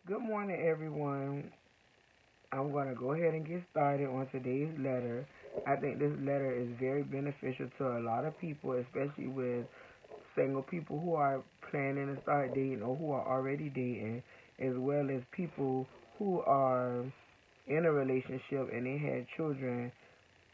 Good morning, everyone. I'm going to go ahead and get started on today's letter. I think this letter is very beneficial to a lot of people, especially with single people who are planning to start dating or who are already dating, as well as people who are in a relationship and they had children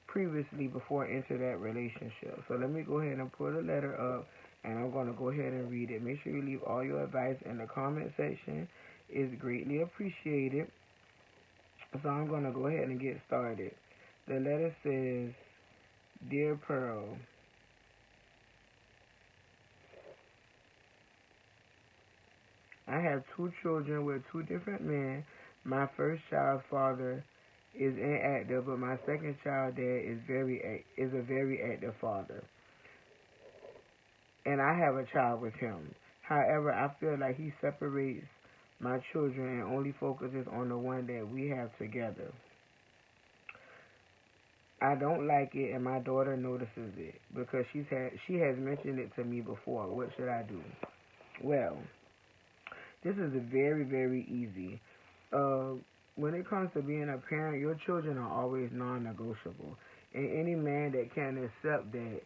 previously before entering that relationship. So let me go ahead and pull the letter up and I'm going to go ahead and read it. Make sure you leave all your advice in the comment section. It's greatly appreciated. So I'm going to go ahead and get started. The letter says, Dear Pearl, I have two children with two different men. My first child's father is inactive, but my second child dad is a very active father, and I have a child with him. However, I feel like he separates my children and only focuses on the one that we have together. I don't like it, and my daughter notices it because she has mentioned it to me before. What should I do? Well, this is very easy. Uh, when it comes to being a parent, your children are always non-negotiable, and any man that can accept that,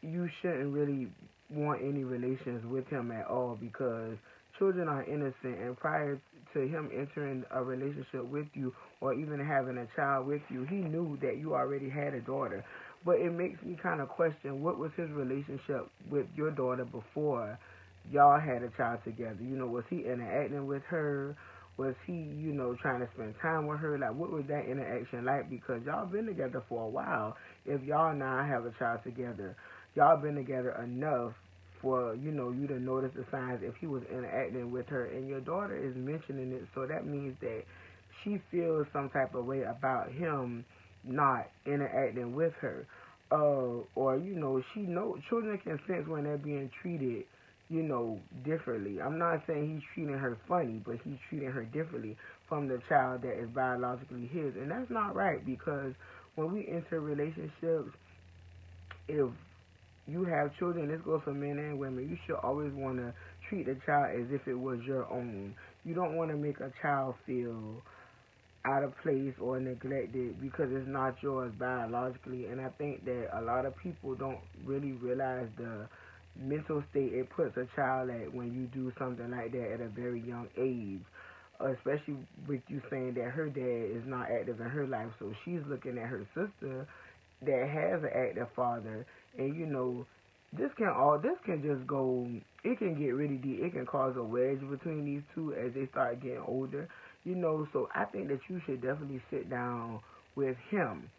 you shouldn't really want any relations with him at all because children are innocent, and prior to him entering a relationship with you or even having a child with you, he knew that you already had a daughter. But it makes me kind of question, what was his relationship with your daughter before y'all had a child together? Was he interacting with her? Was he, trying to spend time with her? Like, what was that interaction like? Because y'all been together for a while. If y'all now have a child together, y'all been together enough for, you to notice the signs if he was interacting with her, and your daughter is mentioning it, so that means that she feels some type of way about him not interacting with her. Or, she know children can sense when they're being treated, differently. I'm not saying he's treating her funny, but he's treating her differently from the child that is biologically his. And that's not right, because when we enter relationships, if you have children, this goes for men and women, you should always want to treat the child as if it was your own. You don't want to make a child feel out of place or neglected because it's not yours biologically. And I think that a lot of people don't really realize the mental state it puts a child at when you do something like that at a very young age. Especially with you saying that her dad is not active in her life, so she's looking at her sister that has an active father, and this can just go. It can get really deep. It can cause a wedge between these two as they start getting older. So I think that you should definitely sit down with him.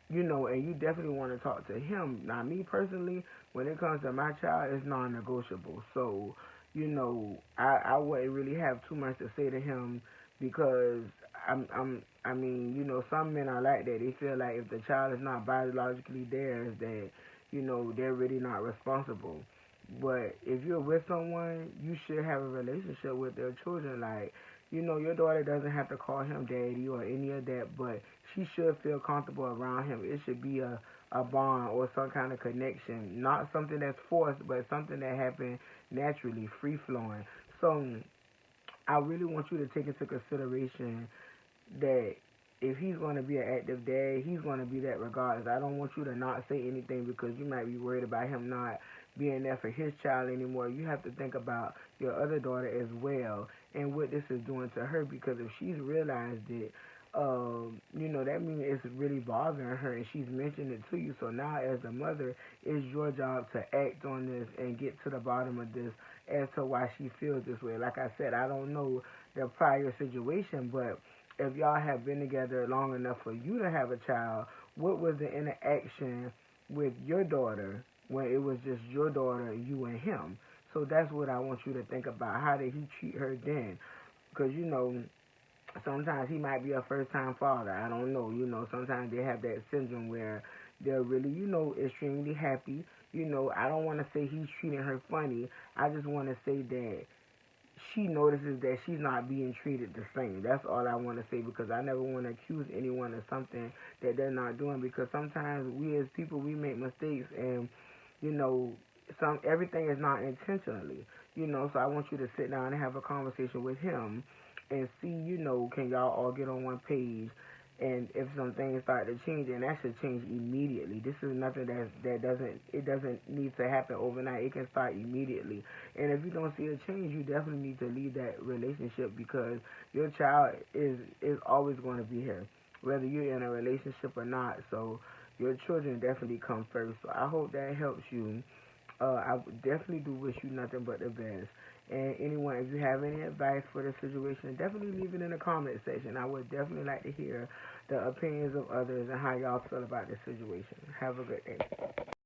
And you definitely want to talk to him. Now, me personally, when it comes to my child, it's non-negotiable. So, I wouldn't really have too much to say to him because some men are like that. They feel like if the child is not biologically theirs, that, they're really not responsible. But if you're with someone, you should have a relationship with their children. Like, your daughter doesn't have to call him daddy or any of that, but she should feel comfortable around him. It should be a bond or some kind of connection, not something that's forced, but something that happened naturally, free flowing. So I really want you to take into consideration that if he's going to be an active dad, he's going to be that regardless. I don't want you to not say anything because you might be worried about him not being there for his child anymore. You have to think about your other daughter as well and what this is doing to her, because if she's realized it, that means it's really bothering her and she's mentioned it to you. So now as a mother, it's your job to act on this and get to the bottom of this as to why she feels this way. Like I said, I don't know the prior situation, but if y'all have been together long enough for you to have a child, what was the interaction with your daughter when it was just your daughter, you and him? So that's what I want you to think about. How did he treat her then? Because, sometimes he might be a first time father. I don't know. Sometimes they have that syndrome where they're really, extremely happy. I don't want to say he's treating her funny. I just want to say that she notices that she's not being treated the same. That's all I want to say, because I never want to accuse anyone of something that they're not doing, because sometimes we as people, we make mistakes, and you know everything is not intentionally. So I want you to sit down and have a conversation with him and see, can y'all all get on one page? And if some things start to change, and that should change immediately. This is nothing that doesn't need to happen overnight. It can start immediately. And if you don't see a change, you definitely need to leave that relationship, because your child is always going to be here, whether you're in a relationship or not. So your children definitely come first. So I hope that helps you. I definitely do wish you nothing but the best. And anyone, if you have any advice for the situation, definitely leave it in the comment section. I would definitely like to hear the opinions of others and how y'all feel about this situation. Have a good day.